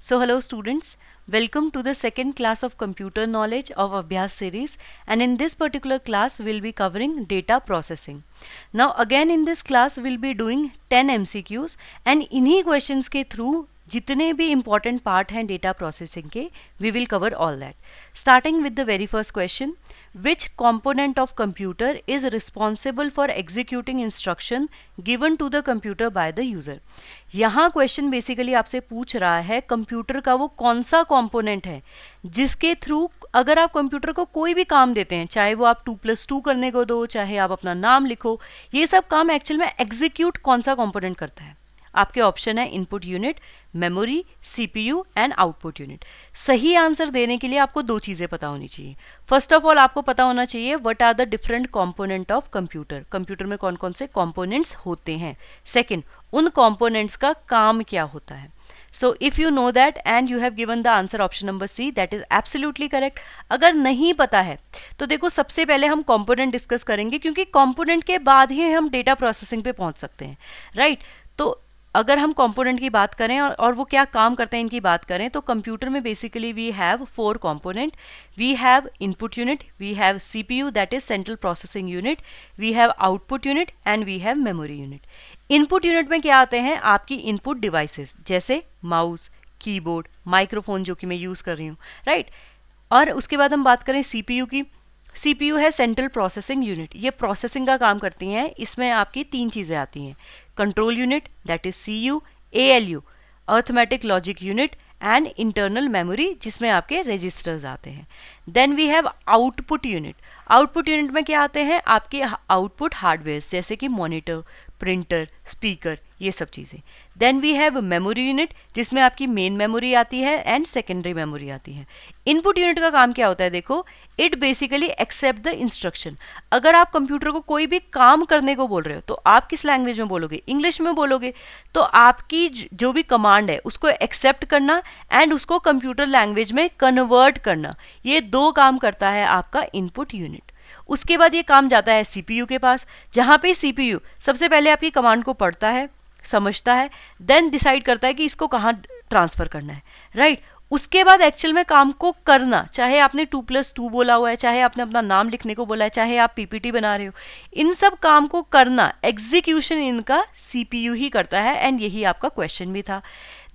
So hello students, welcome to the second class of computer knowledge of Abhyas series, and in this particular class we'll be covering data processing. Now again in this class we'll be doing 10 MCQs and इन्हीं questions के through जितने भी important part हैं data processing के we will cover all that. Starting with the very first question, which component of computer is responsible for executing instruction given to the computer by the user? यहाँ question basically आपसे पूछ रहा है computer का वो कौन सा कंपोनेंट है जिसके थ्रू अगर आप कंप्यूटर को कोई भी काम देते हैं, चाहे वो आप 2+2 करने को दो, चाहे आप अपना नाम लिखो, ये सब काम एक्चुअल में एग्जीक्यूट कौन सा कंपोनेंट करता है? आपके ऑप्शन है input unit, memory, CPU and output unit. सही आंसर देने के लिए आपको दो चीज़ें पता होनी चाहिए. फर्स्ट ऑफ ऑल आपको पता होना चाहिए what are the different component of computer. Computer में कौन कौन से कंपोनेंट्स होते हैं. सेकंड, उन कंपोनेंट्स का काम क्या होता है. So if you know that and you have given the answer option number C, that is absolutely correct. अगर नहीं पता है तो देखो सबसे पहले हम कंपोनेंट डिस्कस करेंगे क्योंकि कंपोनेंट के बाद ही हम डेटा प्रोसेसिंग पे पहुंच सकते हैं, राइट? तो अगर हम कंपोनेंट की बात करें और वो क्या काम करते हैं इनकी बात करें तो कंप्यूटर में basically we have 4 component. We have input unit, we have CPU that is central processing unit, we have output unit and we have memory unit. Input unit में क्या आते हैं? आपकी इनपुट डिवाइसेस जैसे माउस, कीबोर्ड, माइक्रोफोन जो कि मैं use कर रही हूँ, राइट? और उसके बाद हम बात करें सीपीयू की. सीपीयू है सेंट्रल प्रोसेसिंग यूनिट, ये प्रोसेसिंग का काम करती हैं. इसमें आपकी 3 चीज़ें आती हैं: control unit that is CU, ALU arithmetic logic unit and internal memory जिसमें आपके रजिस्टर्स आते हैं. Then we have output unit. Output unit में क्या आते हैं? आपके आउटपुट हार्डवेयर जैसे कि मॉनिटर, प्रिंटर, स्पीकर, ये सब चीज़ें. Then we have memory unit जिसमें आपकी मेन मेमोरी आती है एंड सेकेंडरी मेमोरी आती है. इनपुट यूनिट का काम क्या होता है? देखो, it basically accept the instruction. अगर आप कंप्यूटर को कोई भी काम करने को बोल रहे हो तो आप किस लैंग्वेज में बोलोगे? इंग्लिश में बोलोगे. तो आपकी जो भी कमांड है उसको एक्सेप्ट करना एंड उसको कंप्यूटर लैंग्वेज में कन्वर्ट करना, ये 2 काम करता है आपका इनपुट यूनिट. उसके बाद ये काम जाता है सीपीयू के पास, जहाँ पे सीपीयू सबसे पहले आपकी कमांड को पढ़ता है, समझता है, देन डिसाइड करता है कि इसको कहाँ ट्रांसफ़र करना है, राइट? उसके बाद एक्चुअल में काम को करना, चाहे आपने 2+2 बोला हुआ है, चाहे आपने अपना नाम लिखने को बोला है, चाहे आप पीपीटी बना रहे हो, इन सब काम को करना, एग्जीक्यूशन इनका सीपीयू ही करता है. एंड यही आपका क्वेश्चन भी था.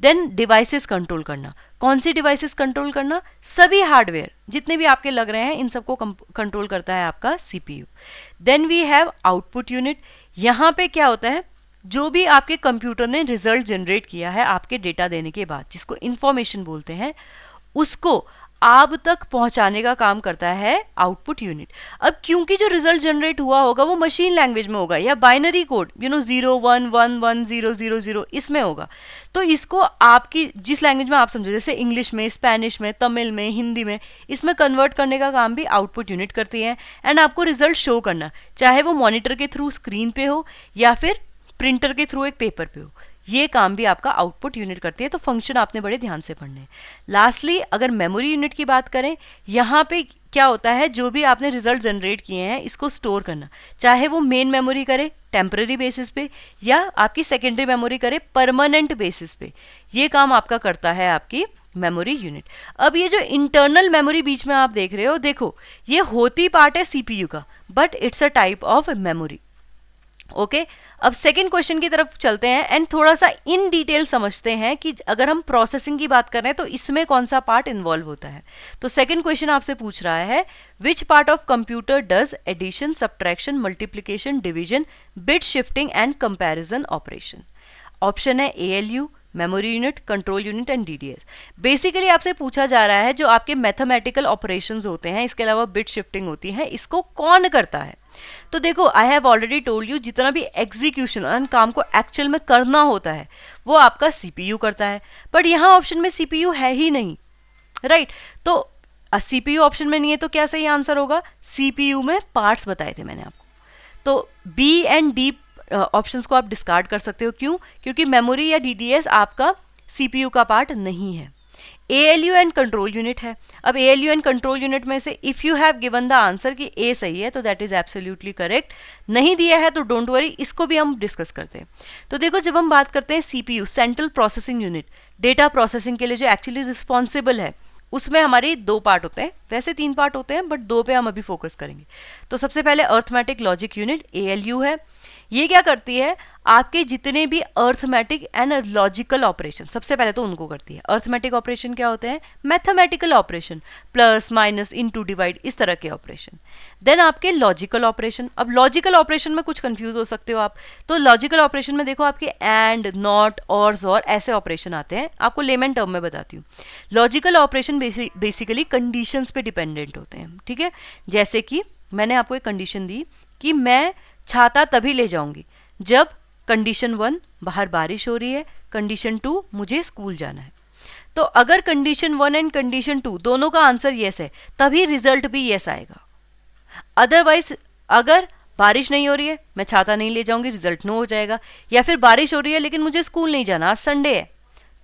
देन डिवाइसेस कंट्रोल करना. कौन सी डिवाइसेस कंट्रोल करना? सभी हार्डवेयर जितने भी आपके लग रहे हैं इन सबको कंट्रोल करता है आपका CPU. Then we have output unit. यहाँ पे क्या होता है? जो भी आपके कंप्यूटर ने रिजल्ट जनरेट किया है आपके डेटा देने के बाद, जिसको इंफॉर्मेशन बोलते हैं, उसको आप तक पहुंचाने का काम करता है आउटपुट यूनिट. अब क्योंकि जो रिजल्ट जनरेट हुआ होगा वो मशीन लैंग्वेज में होगा या बाइनरी कोड 0 1 1 1 0 0 0 इसमें होगा, तो इसको आपकी जिस लैंग्वेज में आप समझो, जैसे इंग्लिश में, स्पेनिश में, तमिल में, हिंदी में, इसमें कन्वर्ट करने का काम भी आउटपुट यूनिट करती है. एंड आपको रिजल्ट शो करना, चाहे वो मॉनिटर के थ्रू स्क्रीन पे हो या फिर प्रिंटर के थ्रू एक पेपर पे हो, ये काम भी आपका आउटपुट यूनिट करती है. तो फंक्शन आपने बड़े ध्यान से पढ़ने हैं. लास्टली अगर मेमोरी यूनिट की बात करें, यहाँ पे क्या होता है? जो भी आपने रिजल्ट जनरेट किए हैं इसको स्टोर करना, चाहे वो मेन मेमोरी करे टेम्पररी बेसिस पे या आपकी सेकेंडरी मेमोरी करे परमानेंट बेसिस पे, ये काम आपका करता है आपकी मेमोरी यूनिट. अब ये जो इंटरनल मेमोरी बीच में आप देख रहे हो, देखो ये होती पार्ट है सीपीयू का, but it's a type of memory. Okay, अब सेकेंड क्वेश्चन की तरफ चलते हैं एंड थोड़ा सा इन डिटेल समझते हैं कि अगर हम प्रोसेसिंग की बात कर रहे हैं तो इसमें कौन सा पार्ट इन्वॉल्व होता है. तो सेकेंड क्वेश्चन आपसे पूछ रहा है, which part of computer does addition, subtraction, multiplication, division, bit shifting and comparison operation? Option है ALU, memory unit, control unit and DDS. Basically आपसे पूछा जा रहा है जो आपके मैथमेटिकल ऑपरेशंस होते हैं, इसके अलावा बिट शिफ्टिंग होती है, इसको कौन करता है? तो देखो, I have already told you, जितना भी एग्जीक्यूशन और काम को एक्चुअल में करना होता है वो आपका सीपीयू करता है. बट यहाँ ऑप्शन में सीपीयू है ही नहीं, राइट? तो सीपीयू ऑप्शन में नहीं है तो क्या सही आंसर होगा? सीपीयू में पार्ट्स बताए थे मैंने आपको, तो बी एंड डी ऑप्शंस को आप डिस्कार्ड कर सकते हो. क्यों? क्योंकि मेमोरी या डीडीएस आपका सीपीयू का पार्ट नहीं है. ALU एंड कंट्रोल यूनिट है। अब ALU एंड कंट्रोल यूनिट में से if you have given the answer कि A सही है तो दैट इज एब्सोल्युटली करेक्ट, नहीं दिया है तो डोंट वरी, इसको भी हम डिस्कस करते हैं। तो देखो, जब हम बात करते हैं CPU, central processing unit, data processing के लिए जो एक्चुअली रिस्पॉन्सिबल है, उसमें हमारे 2 पार्ट होते हैं, वैसे 3 पार्ट होते हैं बट 2 पे हम अभी फोकस करेंगे। तो सबसे पहले अर्थमेटिक लॉजिक यूनिट ALU है। ये क्या करती है, आपके जितने भी अर्थमेटिक एंड लॉजिकल ऑपरेशन, सबसे पहले तो उनको करती है। अर्थमेटिक ऑपरेशन क्या होते हैं, mathematical operation, plus minus into divide, इस तरह के ऑपरेशन। देन आपके लॉजिकल ऑपरेशन। अब लॉजिकल ऑपरेशन में कुछ कंफ्यूज हो सकते हो आप, तो लॉजिकल ऑपरेशन में देखो आपके एंड, नॉट, और ऐसे ऑपरेशन आते हैं। आपको लेमन टर्म में बताती हूँ। लॉजिकल ऑपरेशन बेसिकली कंडीशंस पे डिपेंडेंट होते हैं, ठीक है। जैसे कि मैंने आपको एक कंडीशन दी कि मैं छाता तभी ले जाऊंगी जब कंडीशन 1 बाहर बारिश हो रही है, कंडीशन 2 मुझे स्कूल जाना है। तो अगर कंडीशन 1 एंड कंडीशन 2 दोनों का आंसर यस है तभी रिजल्ट भी यस आएगा। अदरवाइज अगर बारिश नहीं हो रही है, मैं छाता नहीं ले जाऊंगी, रिजल्ट नो हो जाएगा। या फिर बारिश हो रही है लेकिन मुझे स्कूल नहीं जाना, आज संडे है,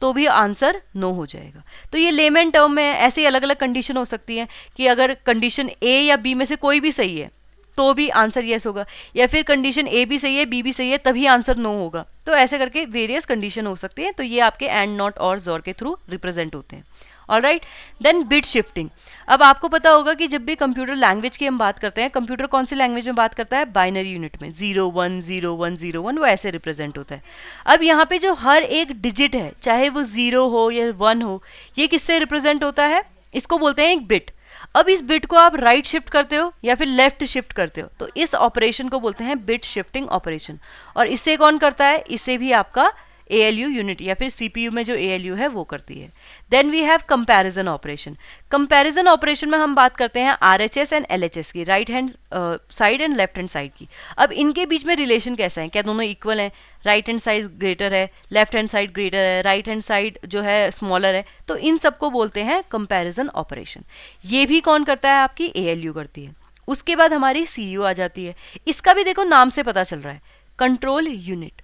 तो भी आंसर नो हो जाएगा। तो ये लेमन टर्म में ऐसी अलग अलग कंडीशन हो सकती है कि अगर कंडीशन A या B में से कोई भी सही है तो भी आंसर यस होगा, या फिर कंडीशन A भी सही है, B भी सही है, तभी आंसर नो होगा। तो ऐसे करके वेरियस कंडीशन हो सकती है। तो ये आपके एंड, नॉट और जोर के थ्रू रिप्रेजेंट होते हैं। Alright, then bit shifting. अब आपको पता होगा कि जब भी कंप्यूटर लैंग्वेज की हम बात करते हैं, कंप्यूटर कौन सी लैंग्वेज में बात करता है, बाइनरी यूनिट में, 0 1 0 1 0 1, वो ऐसे रिप्रेजेंट होता है। अब यहाँ पे जो हर एक डिजिट है, चाहे वो 0 हो या 1 हो, ये किससे रिप्रेजेंट होता है, इसको बोलते हैं एक बिट। अब इस बिट को आप राइट शिफ्ट करते हो या फिर लेफ्ट शिफ्ट करते हो, तो इस ऑपरेशन को बोलते हैं बिट शिफ्टिंग ऑपरेशन। और इसे कौन करता है, इसे भी आपका ALU यूनिट या फिर CPU में जो ALU है वो करती है। Then we have comparison operation. Comparison operation में हम बात करते हैं RHS एंड LHS की, right hand side and left hand side की। अब इनके बीच में रिलेशन कैसा है, क्या दोनों इक्वल हैं, राइट हैंड साइड ग्रेटर है, लेफ्ट हैंड साइड ग्रेटर है, राइट हैंड साइड जो है स्मॉलर है, तो इन सबको बोलते हैं कंपैरिजन ऑपरेशन। ये भी कौन करता है, आपकी ALU करती है। उसके बाद हमारी CU आ जाती है। इसका भी देखो नाम से पता चल रहा है, कंट्रोल यूनिट।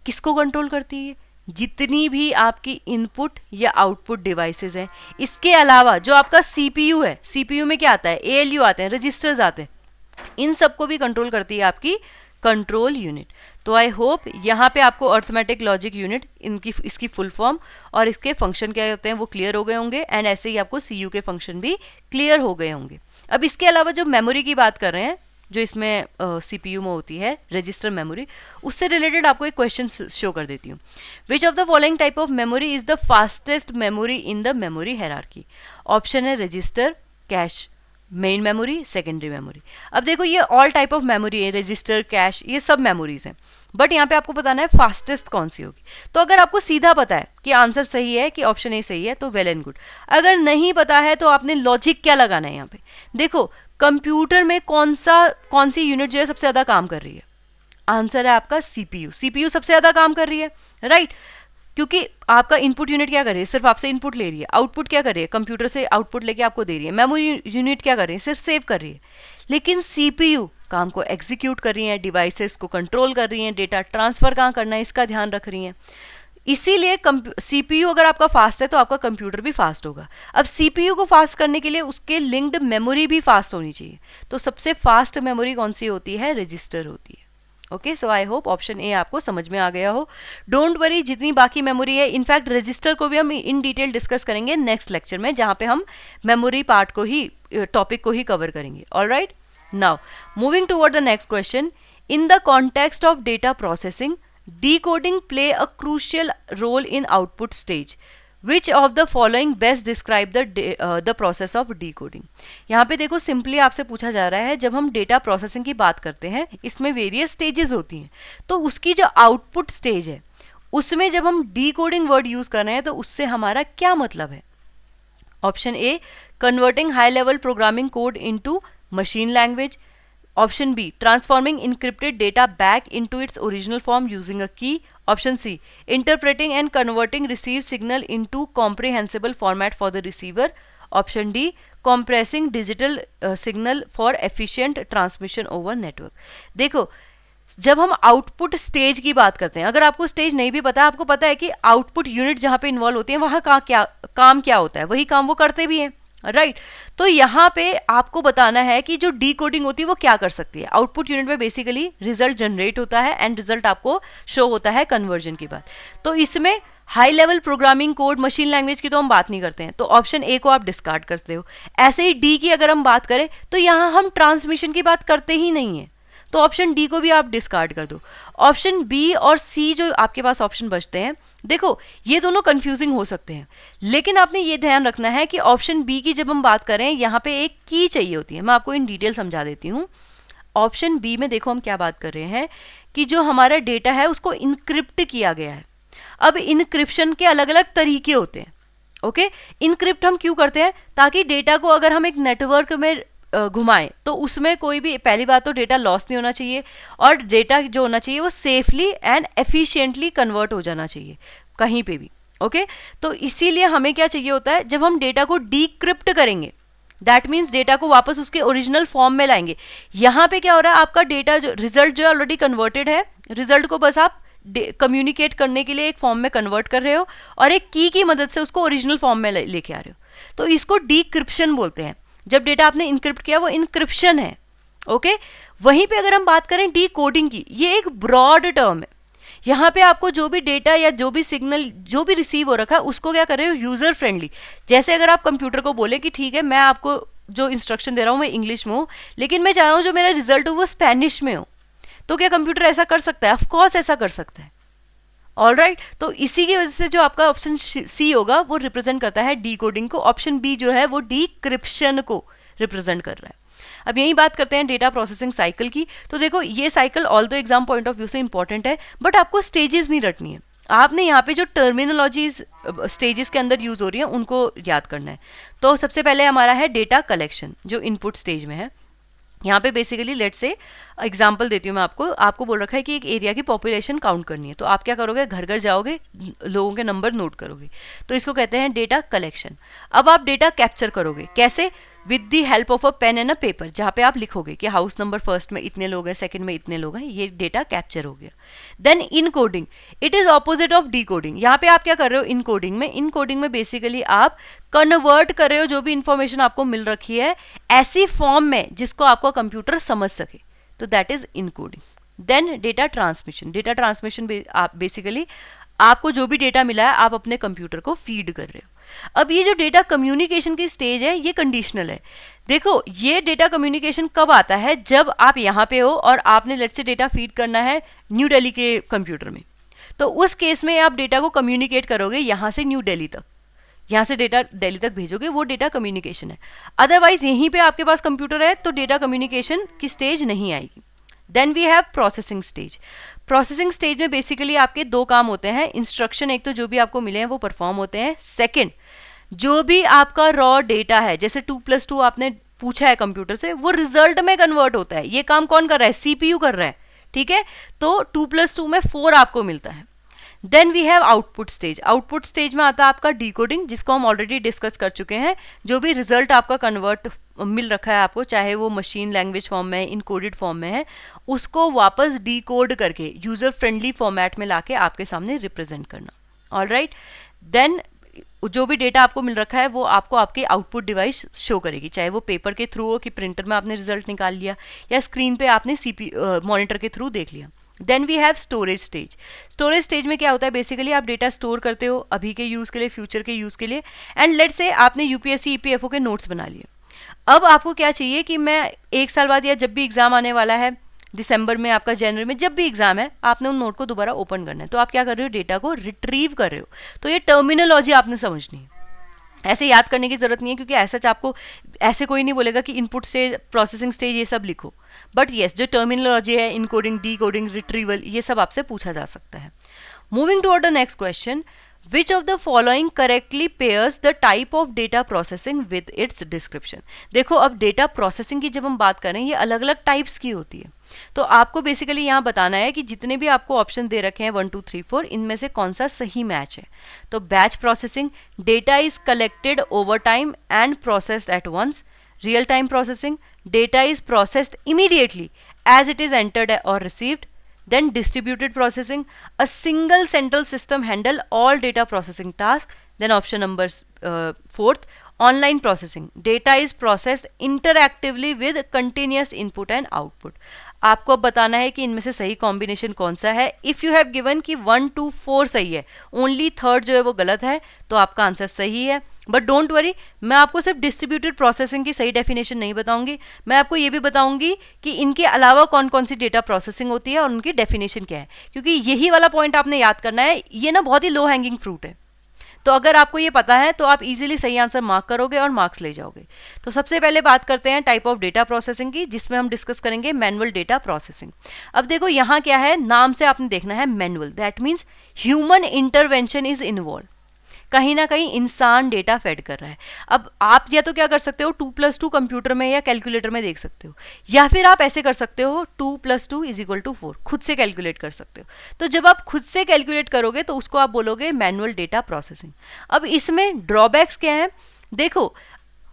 किसको कंट्रोल करती है, जितनी भी आपकी इनपुट या आउटपुट डिवाइसेस हैं। इसके अलावा जो आपका CPU है, CPU में क्या आता है, ALU आते हैं, रजिस्टर्स आते हैं, इन सबको भी कंट्रोल करती है आपकी कंट्रोल यूनिट। तो आई होप यहाँ पे आपको अर्थमेटिक लॉजिक यूनिट, इसकी फुल फॉर्म और इसके फंक्शन क्या होते हैं वो क्लियर हो गए होंगे, एंड ऐसे ही आपको CU के फंक्शन भी क्लियर हो गए होंगे। अब इसके अलावा जो मेमोरी की बात कर रहे हैं, जो इसमें CPU में होती है रजिस्टर मेमोरी, उससे रिलेटेड आपको एक क्वेश्चन शो कर देती हूँ। Which of the following type of memory is the fastest memory in the memory hierarchy. Option है register, cache, main memory, secondary memory. अब देखो ये ऑल टाइप ऑफ मेमोरी है, रजिस्टर, कैश, ये सब मेमोरीज हैं, बट यहाँ पे आपको बताना है फास्टेस्ट कौन सी होगी। तो अगर आपको सीधा पता है कि आंसर सही है, कि ऑप्शन ए सही है, तो वेल एंड गुड। अगर नहीं पता है तो आपने लॉजिक क्या लगाना है यहाँ पे। देखो कंप्यूटर में कौन सी यूनिट जो है सबसे ज्यादा काम कर रही है, आंसर है आपका CPU सबसे ज्यादा काम कर रही है, राइट। क्योंकि आपका इनपुट यूनिट क्या कर रही है, सिर्फ आपसे इनपुट ले रही है। आउटपुट क्या कर रही है, कंप्यूटर से आउटपुट लेके आपको दे रही है। मेमोरी यूनिट क्या कर रही है, सिर्फ सेव कर रही है। लेकिन CPU काम को एग्जीक्यूट कर रही है, डिवाइसेस को कंट्रोल कर रही हैं, डेटा ट्रांसफर कहाँ करना है इसका ध्यान रख रही हैं। इसीलिए CPU अगर आपका फास्ट है तो आपका कंप्यूटर भी फास्ट होगा। अब CPU को फास्ट करने के लिए उसके लिंक्ड मेमोरी भी फास्ट होनी चाहिए। तो सबसे फास्ट मेमोरी कौन सी होती है, रजिस्टर होती है। Okay, so I hope option A आपको समझ में आ गया हो। डोंट वरी, जितनी बाकी मेमोरी है, इनफैक्ट रजिस्टर को भी हम इन डिटेल डिस्कस करेंगे नेक्स्ट लेक्चर में, जहाँ पे हम मेमोरी पार्ट को ही, टॉपिक को ही कवर करेंगे। Alright, now moving toward the next question. In the context of data processing, decoding play a crucial role in output stage. Which of the following best describe the process of decoding? यहाँ पे देखो simply आपसे पूछा जा रहा है, जब हम डेटा प्रोसेसिंग की बात करते हैं इसमें वेरियस स्टेजेस होती हैं, तो उसकी जो आउटपुट स्टेज है उसमें जब हम डिकोडिंग वर्ड यूज कर रहे हैं तो उससे हमारा क्या मतलब है। Option A, converting high level programming code into machine language. Option B, transforming encrypted data back into its original form using a key. Option C, interpreting and converting received signal into comprehensible format for the receiver. Option D, compressing digital signal for efficient transmission over network. देखो जब हम output stage की बात करते हैं, अगर आपको stage नहीं भी पता, आपको पता है कि आउटपुट यूनिट जहां पे इन्वॉल्व होती है वहां काम क्या होता है, वही काम वो करते भी हैं, राइट। तो यहाँ पे आपको बताना है कि जो डी कोडिंग होती है वो क्या कर सकती है। आउटपुट यूनिट में बेसिकली रिजल्ट जनरेट होता है एंड रिजल्ट आपको शो होता है कन्वर्जन की बात। तो इसमें high level programming code, machine language की तो हम बात नहीं करते हैं, तो ऑप्शन ए को आप डिस्कार्ड करते हो। ऐसे ही डी की अगर हम बात करें तो यहाँ हम ट्रांसमिशन की बात करते ही नहीं है, तो ऑप्शन डी को भी आप डिस्कार्ड कर दो। ऑप्शन बी और सी जो आपके पास ऑप्शन बचते हैं, देखो ये दोनों कंफ्यूजिंग हो सकते हैं, लेकिन आपने ये ध्यान रखना है कि ऑप्शन बी की जब हम बात करें यहाँ पे एक की चाहिए होती है। मैं आपको इन डिटेल समझा देती हूँ। ऑप्शन बी में देखो हम क्या बात कर रहे हैं कि जो हमारा डेटा है उसको इनक्रिप्ट किया गया है। अब इनक्रिप्शन के अलग अलग तरीके होते हैं, ओके। इनक्रिप्ट हम क्यों करते हैं, ताकि डेटा को अगर हम एक नेटवर्क में घुमाएं तो उसमें कोई भी, पहली बात तो डेटा लॉस नहीं होना चाहिए, और डेटा जो होना चाहिए वो सेफली एंड एफिशिएंटली कन्वर्ट हो जाना चाहिए कहीं पे भी, ओके। तो इसीलिए हमें क्या चाहिए होता है, जब हम डेटा को डीक्रिप्ट करेंगे, दैट मीन्स डेटा को वापस उसके ओरिजिनल फॉर्म में लाएंगे। यहाँ पे क्या हो रहा है, आपका डेटा जो रिजल्ट जो ऑलरेडी कन्वर्टेड है, रिजल्ट को बस आप कम्युनिकेट करने के लिए एक फॉर्म में कन्वर्ट कर रहे हो और एक की मदद से उसको ओरिजिनल फॉर्म में लेके आ रहे हो, तो इसको डीक्रिप्शन बोलते हैं। जब डेटा आपने इनक्रिप्ट किया वो इनक्रिप्शन है, ओके। वहीं पे अगर हम बात करें डी कोडिंग की, ये एक ब्रॉड टर्म है। यहाँ पे आपको जो भी डेटा या जो भी सिग्नल जो भी रिसीव हो रखा है उसको क्या कर रहे हो, यूजर फ्रेंडली। जैसे अगर आप कंप्यूटर को बोले कि ठीक है मैं आपको जो इंस्ट्रक्शन दे रहा हूँ मैं इंग्लिश में हूँ, लेकिन मैं चाह रहा हूँ जो मेरा रिजल्ट हो वो स्पेनिश में हो, तो क्या कंप्यूटर ऐसा कर सकता है? ऑफकोर्स ऐसा कर सकता है, ऑल राइट। तो इसी की वजह से जो आपका ऑप्शन सी होगा वो रिप्रेजेंट करता है डी कोडिंग को, ऑप्शन बी जो है वो डीक्रिप्शन को रिप्रेजेंट कर रहा है। अब यही बात करते हैं डेटा प्रोसेसिंग साइकिल की। तो देखो ये साइकिल ऑल दो एग्जाम पॉइंट ऑफ व्यू से इंपॉर्टेंट है, बट आपको स्टेजेस नहीं रटनी है। आपने यहाँ पे जो टर्मिनोलॉजीज स्टेजेस के अंदर यूज हो रही है उनको याद करना है। तो सबसे पहले हमारा है डेटा कलेक्शन, जो इनपुट स्टेज में है। यहाँ पे बेसिकली लेट से एग्जाम्पल देती हूँ मैं आपको बोल रखा है कि एक एरिया की पॉपुलेशन काउंट करनी है, तो आप क्या करोगे, घर घर जाओगे, लोगों के नंबर नोट करोगे, तो इसको कहते हैं डेटा कलेक्शन। अब आप डेटा कैप्चर करोगे कैसे, with the help of a pen and a paper, जहाँ पे आप लिखोगे कि हाउस नंबर फर्स्ट में इतने लोग हैं, सेकंड में इतने लोग हैं, ये डेटा कैप्चर हो गया। Then encoding, it is opposite of decoding. यहाँ पे आप क्या कर रहे हो, इन कोडिंग में बेसिकली आप कन्वर्ट कर रहे हो जो भी इंफॉर्मेशन आपको मिल रखी है ऐसी फॉर्म में जिसको आपको कंप्यूटर समझ सके, तो that is encoding. Then data transmission basically आपको जो भी डेटा मिला है आप अपने कंप्यूटर को फीड कर रहे हो। अब ये जो डेटा कम्युनिकेशन की स्टेज है ये कंडीशनल है। देखो ये डेटा कम्युनिकेशन कब आता है, जब आप यहाँ पे हो और आपने लेट्स से डेटा फीड करना है न्यू दिल्ली के कंप्यूटर में, तो उस केस में आप डेटा को कम्युनिकेट करोगे यहाँ से न्यू दिल्ली तक, यहाँ से डेटा दिल्ली तक भेजोगे, वो डेटा कम्युनिकेशन है। अदरवाइज यहीं पे आपके पास कंप्यूटर है तो डेटा कम्युनिकेशन की स्टेज नहीं आएगी। Then we have processing stage. Processing stage में बेसिकली आपके दो काम होते हैं, इंस्ट्रक्शन एक तो जो भी आपको मिले हैं वो परफॉर्म होते हैं, सेकंड जो भी आपका रॉ डेटा है, जैसे 2+2 आपने पूछा है कंप्यूटर से, वो रिजल्ट में कन्वर्ट होता है। ये काम कौन कर रहा है, सीपीयू कर रहा है, ठीक है। तो 2+2 में 4 आपको मिलता है। Then we have output stage. Output stage में आता है आपका डिकोडिंग, जिसको हम ऑलरेडी डिस्कस कर चुके हैं। जो भी रिजल्ट आपका कन्वर्ट मिल रखा है आपको, चाहे वो मशीन लैंग्वेज फॉर्म में, इनकोडेड फॉर्म में है, उसको वापस डिकोड करके यूजर फ्रेंडली फॉर्मेट में लाके आपके सामने रिप्रेजेंट करना, ऑल राइट। देन जो भी डेटा आपको मिल रखा है वो आपको आपकी आउटपुट डिवाइस शो करेगी, चाहे वो पेपर के थ्रू हो कि प्रिंटर में आपने रिजल्ट निकाल लिया, या स्क्रीन पे आपने मॉनिटर के थ्रू देख लिया। Then we have storage stage. Storage stage में क्या होता है, बेसिकली आप डेटा स्टोर करते हो अभी के यूज़ के लिए, फ्यूचर के यूज़ के लिए, एंड लेट्स से आपने यूपीएससी ईपीएफओ के नोट्स बना लिए। अब आपको क्या चाहिए कि मैं 1 साल बाद या जब भी एग्जाम आने वाला है, दिसंबर में, आपका जनवरी में, जब भी एग्जाम है, आपने उन नोट को दोबारा ओपन करना है, तो आप क्या कर रहे हो, डेटा को रिट्रीव कर रहे हो। तो ये टर्मिनोलॉजी आपने समझनी है, ऐसे याद करने की जरूरत नहीं है, क्योंकि ऐसा आपको ऐसे कोई नहीं बोलेगा कि इनपुट स्टेज, प्रोसेसिंग स्टेज ये सब लिखो, बट येस जो टर्मिनोलॉजी है, इनकोडिंग, डीकोडिंग, रिट्रीवल, ये सब आपसे पूछा जा सकता है। Moving toward the next question, Which of the following correctly pairs the type of data processing with its description? देखो अब डेटा प्रोसेसिंग की जब हम बात करें, ये अलग अलग टाइप्स की होती है, तो आपको बेसिकली यहाँ बताना है कि जितने भी आपको ऑप्शन दे रखे हैं 1 2 3 4, इनमें से कौन सा सही मैच है। तो batch processing, data is collected over time and processed at once. Real time processing, data is processed immediately as it is entered और received. Then distributed processing, a single central system handle all data processing tasks. Then option number fourth, online processing, data is processed interactively with continuous input and output. आपको अब बताना है कि इनमें से सही combination कौन सा है. इफ़ यू हैव गिवन कि 1 2 4 सही है, ओनली थर्ड जो है वो गलत है, तो आपका आंसर सही है. बट डोंट वरी, मैं आपको सिर्फ डिस्ट्रीब्यूटेड प्रोसेसिंग की सही डेफिनेशन नहीं बताऊंगी, मैं आपको ये भी बताऊंगी कि इनके अलावा कौन कौन सी डेटा प्रोसेसिंग होती है और उनकी डेफिनेशन क्या है, क्योंकि यही वाला पॉइंट आपने याद करना है. ये ना बहुत ही लो हैंगिंग फ्रूट है, तो अगर आपको ये पता है तो आप इजीली सही आंसर मार्क करोगे और मार्क्स ले जाओगे. तो सबसे पहले बात करते हैं टाइप ऑफ डेटा प्रोसेसिंग की, जिसमें हम डिस्कस करेंगे मैनुअल डेटा प्रोसेसिंग. अब देखो यहाँ क्या है, नाम से आपने देखना है manual, that means human intervention is involve. कहीं ना कहीं इंसान डेटा फेड कर रहा है. अब आप या तो क्या कर सकते हो, 2+2 कंप्यूटर में या कैलकुलेटर में देख सकते हो, या फिर आप ऐसे कर सकते हो 2+2 = 4, खुद से कैलकुलेट कर सकते हो. तो जब आप खुद से कैलकुलेट करोगे तो उसको आप बोलोगे मैनुअल डेटा प्रोसेसिंग. अब इसमें ड्रॉबैक्स क्या है, देखो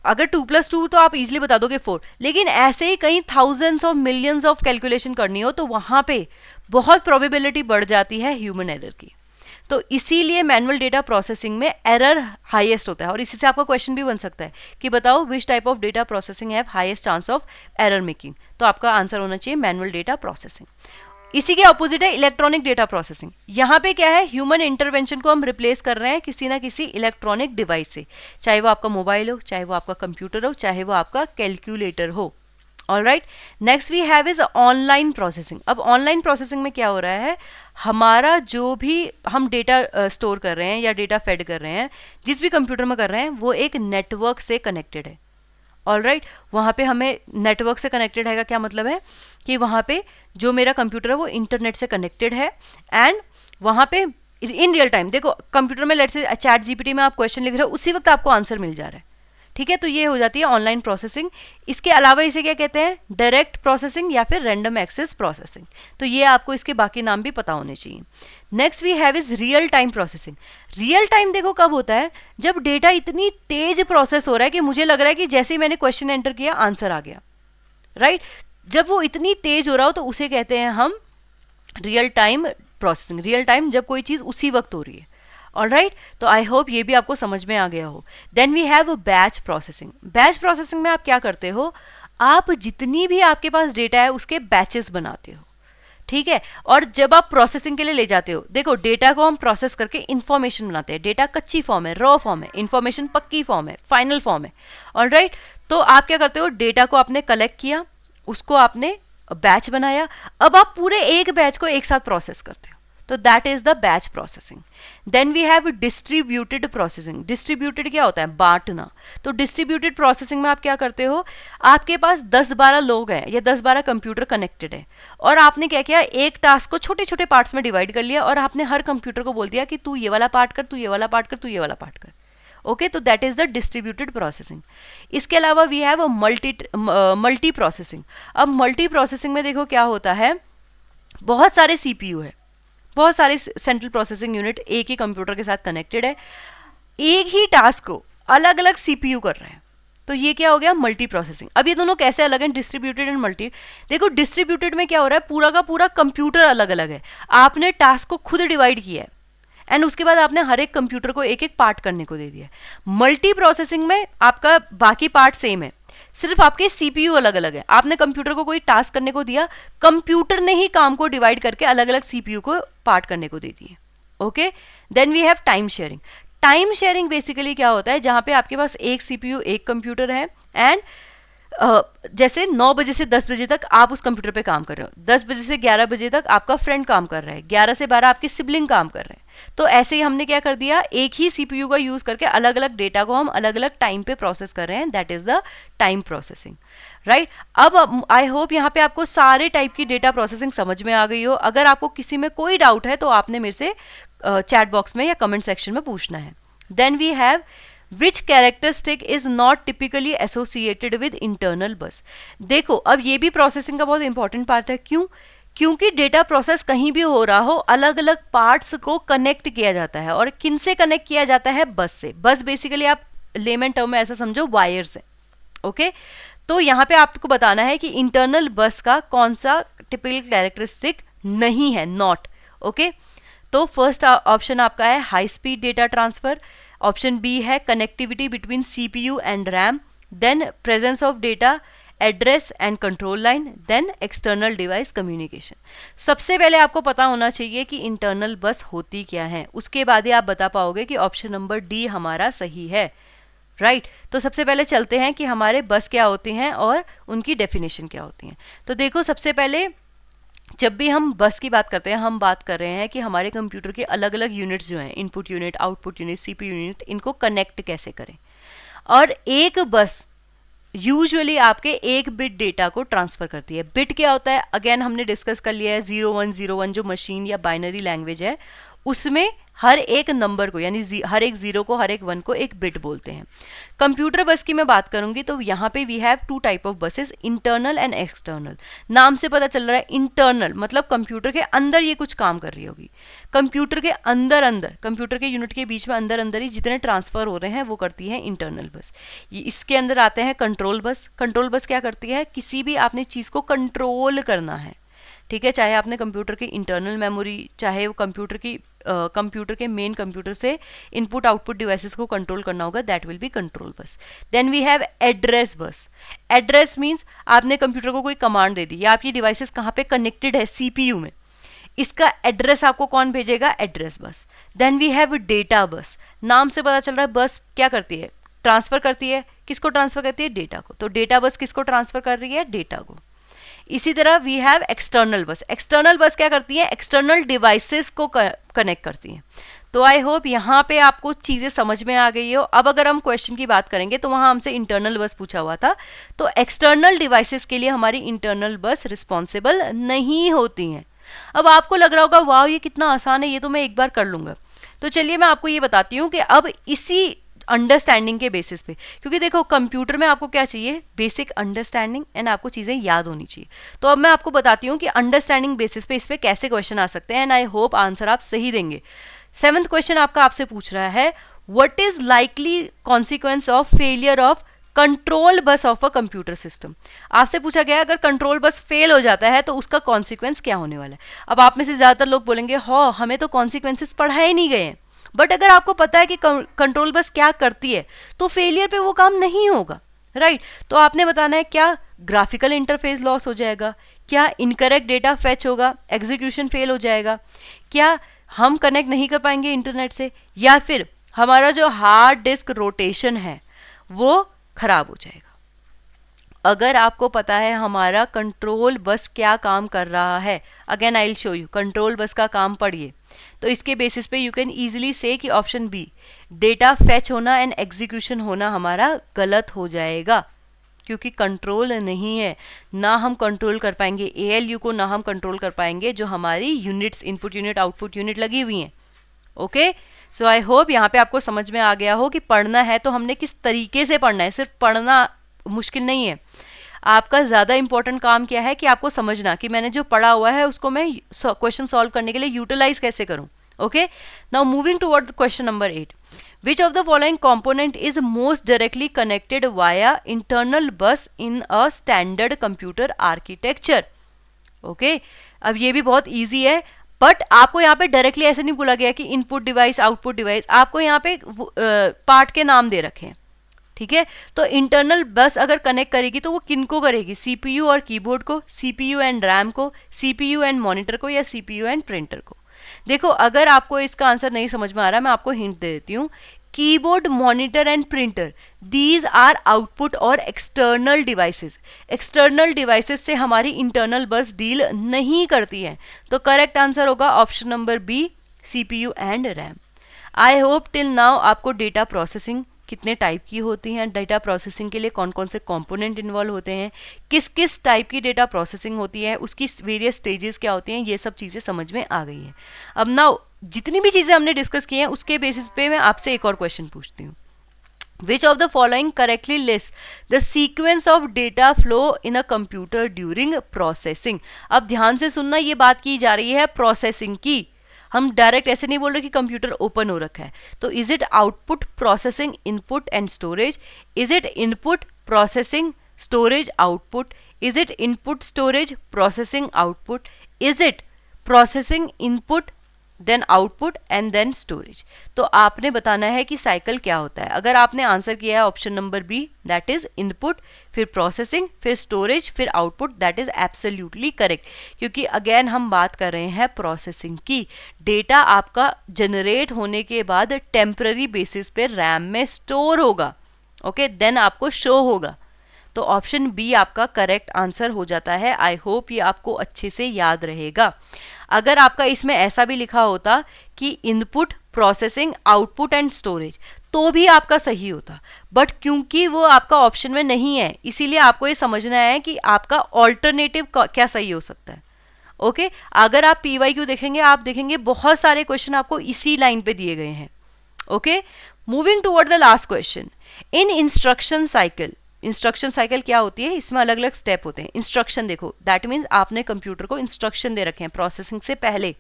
अगर 2+2 तो आप इजीली बता दोगे 4, लेकिन ऐसे ही कहीं thousands of millions of calculation करनी हो तो वहां पे बहुत प्रोबेबिलिटी बढ़ जाती है ह्यूमन एरर की. तो इसीलिए मैनुअल डेटा प्रोसेसिंग में एरर हाईएस्ट होता है. और इसी से आपका क्वेश्चन भी बन सकता है कि बताओ which type of data processing have highest chance of error making. तो आपका आंसर होना चाहिए मैनुअल डेटा प्रोसेसिंग. इसी के ऑपोजिट है इलेक्ट्रॉनिक डेटा प्रोसेसिंग. यहाँ पे क्या है, ह्यूमन इंटरवेंशन को हम रिप्लेस कर रहे हैं किसी ना किसी इलेक्ट्रॉनिक डिवाइस से, चाहे वो आपका मोबाइल हो, चाहे वो आपका कंप्यूटर हो, चाहे वो आपका कैलकुलेटर हो. All right, next we have is online processing. अब ऑनलाइन प्रोसेसिंग में क्या हो रहा है, हमारा जो भी हम डेटा स्टोर कर रहे हैं या डेटा फेड कर रहे हैं, जिस भी कंप्यूटर में कर रहे हैं, वो एक नेटवर्क से कनेक्टेड है. ऑल राइट, वहाँ पे हमें नेटवर्क से कनेक्टेड है का क्या मतलब है कि वहाँ पे जो मेरा कंप्यूटर है वो इंटरनेट से कनेक्टेड है, एंड वहाँ पे इन रियल टाइम, देखो कंप्यूटर में लेट से चैट जीपीटी में आप क्वेश्चन लिख रहे हो, उसी वक्त आपको आंसर मिल जा रहा है. ठीक है, तो ये हो जाती है ऑनलाइन प्रोसेसिंग. इसके अलावा इसे क्या कहते हैं, डायरेक्ट प्रोसेसिंग या फिर रैंडम एक्सेस प्रोसेसिंग. तो ये आपको इसके बाकी नाम भी पता होने चाहिए. Next we have is real time processing. Real time देखो कब होता है, जब डेटा इतनी तेज प्रोसेस हो रहा है कि मुझे लग रहा है कि जैसे ही मैंने क्वेश्चन एंटर किया आंसर आ गया. राइट, जब वो इतनी तेज हो रहा हो तो उसे कहते हैं हम real time processing. Real time जब कोई चीज़ उसी वक्त हो रही है. ऑलराइट, तो आई होप ये भी आपको समझ में आ गया हो. Then we have batch processing. Batch processing में आप क्या करते हो, आप जितनी भी आपके पास डेटा है उसके बैचेस बनाते हो. ठीक है, और जब आप प्रोसेसिंग के लिए ले जाते हो, देखो डेटा को हम प्रोसेस करके इंफॉर्मेशन बनाते हैं. डेटा कच्ची फॉर्म है, रॉ फॉर्म है, इंफॉर्मेशन पक्की फॉर्म है, फाइनल फॉर्म है. ऑलराइट, तो आप क्या करते हो, डेटा को आपने कलेक्ट किया, उसको आपने बैच बनाया, अब आप पूरे एक बैच को एक साथ प्रोसेस करते हो. तो that is the batch processing. Then we have distributed processing. Distributed क्या होता है, बांटना. तो डिस्ट्रीब्यूटेड प्रोसेसिंग में आप क्या करते हो, आपके पास 10-12 लोग हैं या 10-12 कंप्यूटर कनेक्टेड है, और आपने क्या किया, एक टास्क को छोटे छोटे पार्ट्स में डिवाइड कर लिया और आपने हर कंप्यूटर को बोल दिया कि तू ये वाला पार्ट कर, तू ये वाला पार्ट कर, तू ये वाला पार्ट कर. ओके, तो that is the distributed processing. इसके अलावा वी हैव मल्टी प्रोसेसिंग. अब मल्टी प्रोसेसिंग में देखो क्या होता है, बहुत सारे सीपीयू है, बहुत सारे सेंट्रल प्रोसेसिंग यूनिट एक ही कंप्यूटर के साथ कनेक्टेड है, एक ही टास्क को अलग अलग सीपीयू कर रहे हैं. तो ये क्या हो गया, मल्टी प्रोसेसिंग. अब ये दोनों कैसे अलग हैं, डिस्ट्रीब्यूटेड एंड मल्टी. देखो डिस्ट्रीब्यूटेड में क्या हो रहा है, पूरा का पूरा कंप्यूटर अलग अलग है, आपने टास्क को खुद डिवाइड किया है एंड उसके बाद आपने हर एक कंप्यूटर को एक एक पार्ट करने को दे दिया. मल्टी प्रोसेसिंग में आपका बाकी पार्ट सेम है, सिर्फ आपके सीपीयू अलग अलग है. आपने कंप्यूटर को कोई टास्क करने को दिया, कंप्यूटर ने ही काम को डिवाइड करके अलग अलग सीपीयू को पार्ट करने को दे दिए. Okay, then we have time sharing. Time sharing basically क्या होता है, जहां पे आपके पास एक सीपीयू एक कंप्यूटर है, एंड जैसे 9 बजे से 10 बजे तक आप उस कंप्यूटर पे काम कर रहे हो, 10 बजे से 11 बजे तक आपका फ्रेंड काम कर रहा है, 11 से 12 आपके सिबलिंग काम कर रहे हैं. तो ऐसे ही हमने क्या कर दिया, एक ही सीपीयू का यूज करके अलग अलग डेटा को हम अलग अलग टाइम पे प्रोसेस कर रहे हैं. That is the time processing. Right, अब आई होप यहाँ पे आपको सारे टाइप की डेटा प्रोसेसिंग समझ में आ गई हो. अगर आपको किसी में कोई डाउट है तो आपने मेरे से चैट बॉक्स में या कमेंट सेक्शन में पूछना है. Then we have which characteristic is not typically associated with internal bus. देखो अब ये भी प्रोसेसिंग का बहुत इंपॉर्टेंट पार्ट है. क्यों, क्योंकि डेटा प्रोसेस कहीं भी हो रहा हो, अलग अलग पार्ट्स को कनेक्ट किया जाता है. और किन से कनेक्ट किया जाता है, बस से. बस बेसिकली आप लेमन टर्म में ऐसा समझो, वायर से. ओके, तो यहाँ पे आपको बताना है कि इंटरनल बस का कौन सा टिपिकल कैरेक्टरिस्टिक नहीं है, नॉट। ओके, तो फर्स्ट ऑप्शन आपका है high speed data transfer, option B है connectivity between CPU and RAM, then presence of data address and control line, then external device communication. सबसे पहले आपको पता होना चाहिए कि इंटरनल बस होती क्या है, उसके बाद ही आप बता पाओगे कि ऑप्शन नंबर डी हमारा सही है, राइट। तो सबसे पहले चलते हैं कि हमारे बस क्या होते हैं और उनकी डेफिनेशन क्या होती है। तो देखो, सबसे पहले जब भी हम बस की बात करते हैं, हम बात कर रहे हैं कि हमारे कंप्यूटर के अलग अलग यूनिट्स जो हैं, input unit, output unit, CPU unit, इनको कनेक्ट कैसे करें। और एक बस यूजुअली आपके एक बिट डेटा को ट्रांसफर करती है। बिट क्या होता है, अगेन हमने डिस्कस कर लिया है, 0101 जो मशीन या बाइनरी लैंग्वेज है, उसमें हर एक नंबर को, यानी हर एक जीरो को, हर एक वन को एक बिट बोलते हैं। कंप्यूटर बस की मैं बात करूंगी तो यहाँ पे we have two type of buses, internal and external. नाम से पता चल रहा है इंटरनल मतलब कंप्यूटर के अंदर ये कुछ काम कर रही होगी, कंप्यूटर के अंदर अंदर, कंप्यूटर के यूनिट के बीच में अंदर अंदर ही जितने ट्रांसफर हो रहे हैं वो करती है इंटरनल बस। ये इसके अंदर आते हैं कंट्रोल बस। कंट्रोल बस क्या करती है, किसी भी आपने चीज को कंट्रोल करना है, ठीक है, चाहे आपने कंप्यूटर की इंटरनल मेमोरी, चाहे वो कंप्यूटर के मेन कंप्यूटर से इनपुट आउटपुट डिवाइसेस को कंट्रोल करना होगा, that will be control bus. Then we have address bus. Address means आपने कंप्यूटर को कोई कमांड दे दी, या आपकी डिवाइसेस कहाँ पे कनेक्टेड है, सीपीयू में, इसका एड्रेस आपको कौन भेजेगा, address bus. Then we have data bus. नाम से पता चल रहा है बस क्या करती है, ट्रांसफर करती है, किसको ट्रांसफर करती है, डेटा को। तो डेटा बस किसको ट्रांसफर कर रही है, डेटा को। इसी तरह वी हैव एक्सटर्नल बस। एक्सटर्नल बस क्या करती है, एक्सटर्नल डिवाइसेस को कनेक्ट करती है। तो आई होप यहाँ पे आपको चीजें समझ में आ गई हो। अब अगर हम क्वेश्चन की बात करेंगे तो वहां हमसे इंटरनल बस पूछा हुआ था, तो एक्सटर्नल डिवाइसेस के लिए हमारी इंटरनल बस रिस्पॉन्सिबल नहीं होती हैं। अब आपको लग रहा होगा वाह ये कितना आसान है, ये तो मैं एक बार कर लूंगा। तो चलिए मैं आपको ये बताती हूँ कि अब इसी अंडरस्टैंडिंग के बेसिस पे, क्योंकि देखो कंप्यूटर में आपको क्या चाहिए, बेसिक अंडरस्टैंडिंग एंड आपको चीजें याद होनी चाहिए। तो अब मैं आपको बताती हूँ कि अंडरस्टैंडिंग बेसिस पे इस पे कैसे क्वेश्चन आ सकते हैं, एंड आई होप आंसर आप सही देंगे। 7th क्वेश्चन आपका आपसे पूछ रहा है, what is likely consequence of failure of control bus of a computer system. आपसे पूछा गया अगर कंट्रोल बस फेल हो जाता है तो उसका कॉन्सिक्वेंस क्या होने वाला है। अब आप में से ज्यादातर लोग बोलेंगे हाँ हमें तो कॉन्सिक्वेंसेस पढ़ाए नहीं गए हैं, बट अगर आपको पता है कि कंट्रोल बस क्या करती है तो फेलियर पे वो काम नहीं होगा, राइट। तो आपने बताना है क्या ग्राफिकल इंटरफेस लॉस हो जाएगा, क्या इनकरेक्ट डेटा फेच होगा, एग्जीक्यूशन फेल हो जाएगा, क्या हम कनेक्ट नहीं कर पाएंगे इंटरनेट से, या फिर हमारा जो हार्ड डिस्क रोटेशन है वो खराब हो जाएगा। अगर आपको पता है हमारा कंट्रोल बस क्या काम कर रहा है, again I will show you, control bus का काम पढ़िए, तो इसके बेसिस पे यू कैन इजीली से कि ऑप्शन बी डेटा फेच होना एंड एग्जीक्यूशन होना हमारा गलत हो जाएगा, क्योंकि कंट्रोल नहीं है, ना हम कंट्रोल कर पाएंगे एएलयू को, ना हम कंट्रोल कर पाएंगे जो हमारी units, input unit output unit लगी हुई हैं। ओके, सो आई होप यहाँ पे आपको समझ में आ गया हो कि पढ़ना है तो हमने किस तरीके से पढ़ना है। सिर्फ पढ़ना मुश्किल नहीं है, आपका ज्यादा इंपॉर्टेंट काम क्या है कि आपको समझना कि मैंने जो पढ़ा हुआ है उसको मैं क्वेश्चन सॉल्व करने के लिए यूटिलाइज कैसे करूं। Okay, now moving toward question number 8, which of the following component is most directly connected via internal bus in a standard computer architecture। Okay, अब ये भी बहुत इजी है, बट आपको यहाँ पे डायरेक्टली ऐसे नहीं बोला गया कि इनपुट डिवाइस आउटपुट डिवाइस, आपको यहाँ पे पार्ट के नाम दे रखे हैं, ठीक है। तो इंटरनल बस अगर कनेक्ट करेगी तो वो किनको करेगी, सीपीयू और कीबोर्ड को, सीपीयू एंड रैम को, सीपीयू एंड मॉनिटर को, या सीपीयू एंड प्रिंटर को। देखो अगर आपको इसका आंसर नहीं समझ में आ रहा, मैं आपको हिंट दे देती हूँ, keyboard, monitor and printer, these are output और एक्सटर्नल डिवाइसेस। एक्सटर्नल डिवाइसेस से हमारी इंटरनल बस डील नहीं करती है, तो करेक्ट आंसर होगा option number B, CPU and RAM. I hope till now आपको डेटा प्रोसेसिंग कितने टाइप की होती हैं, डेटा प्रोसेसिंग के लिए कौन कौन से कंपोनेंट इन्वॉल्व होते हैं, किस किस टाइप की डेटा प्रोसेसिंग होती है, उसकी वेरियस स्टेजेस क्या होती हैं, ये सब चीज़ें समझ में आ गई हैं। अब नाउ जितनी भी चीज़ें हमने डिस्कस की हैं उसके बेसिस पे मैं आपसे एक और क्वेश्चन पूछती हूँ, Which of the following correctly lists the sequence of data flow in a computer during processing। अब ध्यान से सुनना, ये बात की जा रही है प्रोसेसिंग की, हम डायरेक्ट ऐसे नहीं बोल रहे कि कंप्यूटर ओपन हो रखा है। तो is it output processing input and storage, is it input processing storage output, is it input storage processing output, is it processing, input, then output and then storage. तो आपने बताना है कि साइकिल क्या होता है। अगर आपने आंसर किया है option number B, that is input, फिर प्रोसेसिंग, फिर स्टोरेज, फिर output, that is absolutely correct. क्योंकि अगेन हम बात कर रहे हैं प्रोसेसिंग की। डेटा आपका जनरेट होने के बाद टेम्पररी बेसिस पे रैम में स्टोर होगा, ओके, देन आपको शो होगा। तो ऑप्शन बी आपका करेक्ट आंसर हो जाता है। आई होप ये आपको अच्छे से याद रहेगा। अगर आपका इसमें ऐसा भी लिखा होता कि input, processing, output and storage, तो भी आपका सही होता, बट क्योंकि वो आपका ऑप्शन में नहीं है, इसीलिए आपको ये समझना है कि आपका ऑल्टरनेटिव क्या सही हो सकता है। ओके, अगर आप PYQ देखेंगे, आप देखेंगे बहुत सारे क्वेश्चन आपको इसी लाइन पे दिए गए हैं। Okay, moving toward the last question. In instruction cycle, instruction cycle क्या होती है, इसमें अलग अलग स्टेप होते हैं। इंस्ट्रक्शन देखो, दैट मीन्स आपने कंप्यूटर को इंस्ट्रक्शन दे रखे हैं प्रोसेसिंग से पहले,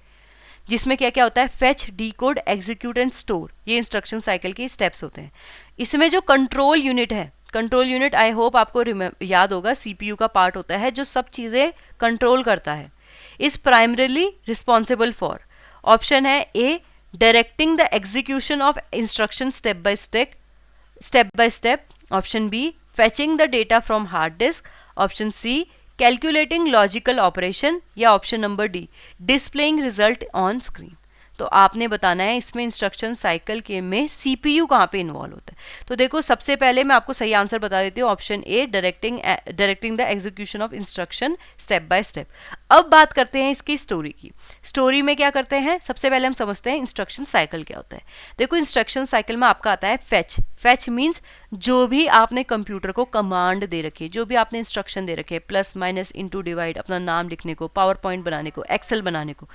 जिसमें क्या क्या होता है, fetch, decode, execute and store. ये इंस्ट्रक्शन साइकिल के स्टेप्स होते हैं। इसमें जो कंट्रोल यूनिट है, कंट्रोल यूनिट आई होप आपको याद होगा, CPU का पार्ट होता है जो सब चीज़ें कंट्रोल करता है। Is primarily responsible for, option है A, directing the execution of instruction step by step, option B, fetching the data from hard disk, option C, calculating logical operation, या option number D, displaying result on screen। तो आपने बताना है इसमें instruction cycle के में CPU कहाँ पे इन्वॉल्व होता है। तो देखो, सबसे पहले मैं आपको सही आंसर बता देती हूँ, option A, directing the execution of instruction step by step. अब बात करते हैं इसकी स्टोरी की। स्टोरी में क्या करते हैं, सबसे पहले हम समझते हैं इंस्ट्रक्शन साइकिल क्या होता है। देखो, इंस्ट्रक्शन साइकिल में आपका आता है फेच। फेच मीन्स जो भी आपने कंप्यूटर को कमांड दे रखी है, जो भी आपने इंस्ट्रक्शन दे रखे, प्लस माइनस इंटू डिवाइड, अपना नाम लिखने को, पावर पॉइंट बनाने को, एक्सेल बनाने को,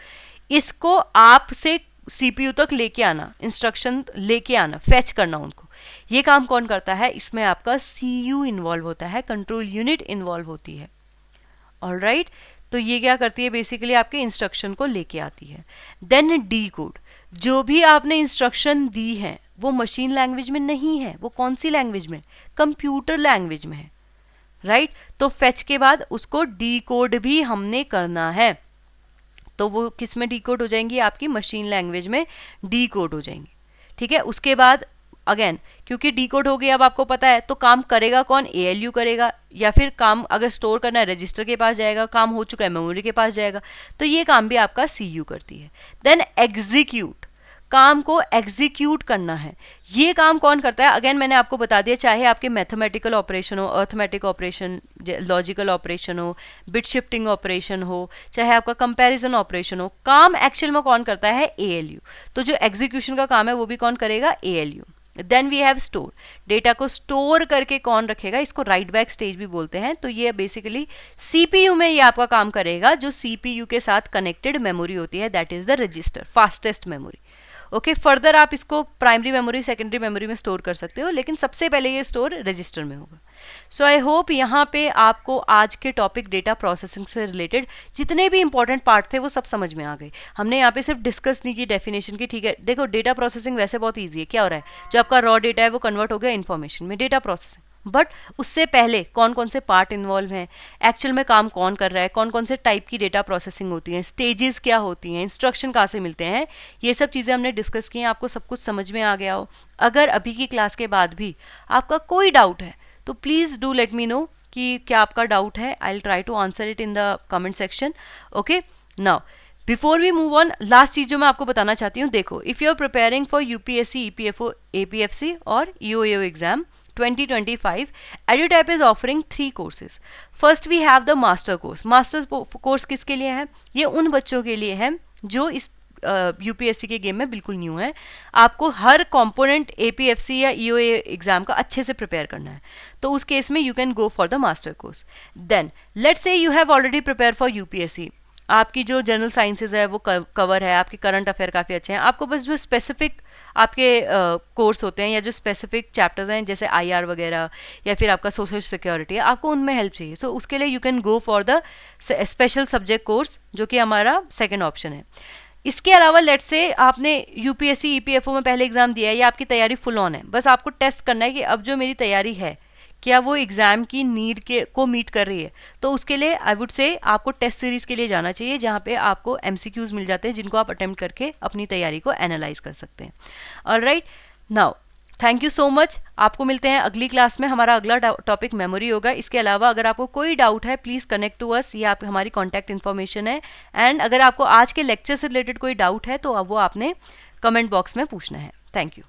इसको आपसे CPU तक लेके आना, इंस्ट्रक्शन लेके आना, फेच करना उनको, ये काम कौन करता है, इसमें आपका CU इन्वॉल्व होता है, कंट्रोल यूनिट इन्वॉल्व होती है। ऑलराइट, तो ये क्या करती है, बेसिकली आपके इंस्ट्रक्शन को लेके आती है। देन डी कोड, जो भी आपने इंस्ट्रक्शन दी है वो मशीन लैंग्वेज में नहीं है, वो कौन सी लैंग्वेज में, कंप्यूटर लैंग्वेज में है, राइट। तो फेच के बाद उसको डी कोड भी हमने करना है, तो वो किस में डी कोड हो जाएंगी, आपकी मशीन लैंग्वेज में डी कोड हो जाएंगी। ठीक है, उसके बाद अगेन क्योंकि डी कोड हो गया, अब आपको पता है, तो काम करेगा कौन, ALU करेगा, या फिर काम अगर स्टोर करना है रजिस्टर के पास जाएगा, काम हो चुका है मेमोरी के पास जाएगा, तो ये काम भी आपका CU करती है। देन एग्जीक्यूट, काम को एग्जीक्यूट करना है, ये काम कौन करता है, अगेन मैंने आपको बता दिया, चाहे आपके मैथमेटिकल ऑपरेशन हो, अर्थमेटिक ऑपरेशन, लॉजिकल ऑपरेशन हो, बिट शिफ्टिंग ऑपरेशन हो, चाहे आपका कंपैरिजन ऑपरेशन हो, काम एक्चुअल में कौन करता है, ALU। तो जो एग्जीक्यूशन का काम है वो भी कौन करेगा, ALU। Then we have store, data को स्टोर करके कौन रखेगा, इसको राइट बैक स्टेज भी बोलते हैं। तो ये बेसिकली CPU में ये आपका काम करेगा, जो CPU के साथ कनेक्टेड मेमोरी होती है, that is the register, fastest memory. Okay, further आप इसको प्राइमरी मेमोरी, सेकेंडरी मेमोरी में स्टोर कर सकते हो, लेकिन सबसे पहले ये स्टोर रजिस्टर में होगा। सो आई होप यहाँ पे आपको आज के टॉपिक डेटा प्रोसेसिंग से रिलेटेड जितने भी इंपॉर्टेंट पार्ट थे वो सब समझ में आ गए। हमने यहाँ पे सिर्फ डिस्कस नहीं की डेफिनेशन की, ठीक है। देखो, डेटा प्रोसेसिंग वैसे बहुत ईजी है, क्या हो रहा है, जो आपका रॉ डेटा है वो कन्वर्ट हो गया इन्फॉर्मेशन में, डेटा प्रोसेसिंग। बट उससे पहले कौन कौन से पार्ट इन्वॉल्व हैं, एक्चुअल में काम कौन कर रहा है, कौन कौन से टाइप की डेटा प्रोसेसिंग होती है, स्टेजेस क्या होती हैं, इंस्ट्रक्शन कहाँ से मिलते हैं, ये सब चीज़ें हमने डिस्कस की हैं, आपको सब कुछ समझ में आ गया हो। अगर अभी की क्लास के बाद भी आपका कोई डाउट है तो please do let me know कि क्या आपका डाउट है। I will try to answer it in the comment section. Okay, now before we move on, last चीज़ जो मैं आपको बताना चाहती हूँ, देखो, if you are preparing for UPSC, EPFO, APFC और EOAO exam 2025, EduTap is offering 3 courses. First we have the master course. Master course किसके लिए है, ये उन बच्चों के लिए है जो इस UPSC के गेम में बिल्कुल न्यू है। आपको हर कंपोनेंट APFC या EOA एग्जाम का अच्छे से प्रिपेयर करना है, तो उस केस में you can go for the master course. Then let's say you have already prepare for UPSC, आपकी जो जनरल साइंसेज है वो कवर है, आपके करंट अफेयर काफ़ी अच्छे हैं, आपको बस जो स्पेसिफिक आपके कोर्स होते हैं या जो स्पेसिफिक चैप्टर्स हैं जैसे IR वगैरह या फिर आपका सोशल सिक्योरिटी है, आपको उनमें हेल्प चाहिए, सो उसके लिए you can go for the special subject course, जो कि हमारा सेकेंड ऑप्शन है। इसके अलावा लेट्स से आपने UPSC EPFO में पहले एग्जाम दिया है या आपकी तैयारी फुल ऑन है, बस आपको टेस्ट करना है कि अब जो मेरी तैयारी है क्या वो एग्ज़ाम की नीड के को मीट कर रही है, तो उसके लिए आई वुड से आपको टेस्ट सीरीज़ के लिए जाना चाहिए, जहाँ पे आपको MCQs मिल जाते हैं जिनको आप अटेम्प्ट करके अपनी तैयारी को एनालाइज कर सकते हैं। Alright, now thank you so much. आपको मिलते हैं अगली क्लास में। हमारा अगला टॉपिक मेमोरी होगा। इसके अलावा अगर आपको कोई डाउट है प्लीज़ कनेक्ट टू अस, ये आप हमारी कॉन्टैक्ट इन्फॉर्मेशन है। एंड अगर आपको आज के लेक्चर से रिलेटेड कोई डाउट है तो वो आपने कमेंट बॉक्स में पूछना है। Thank you.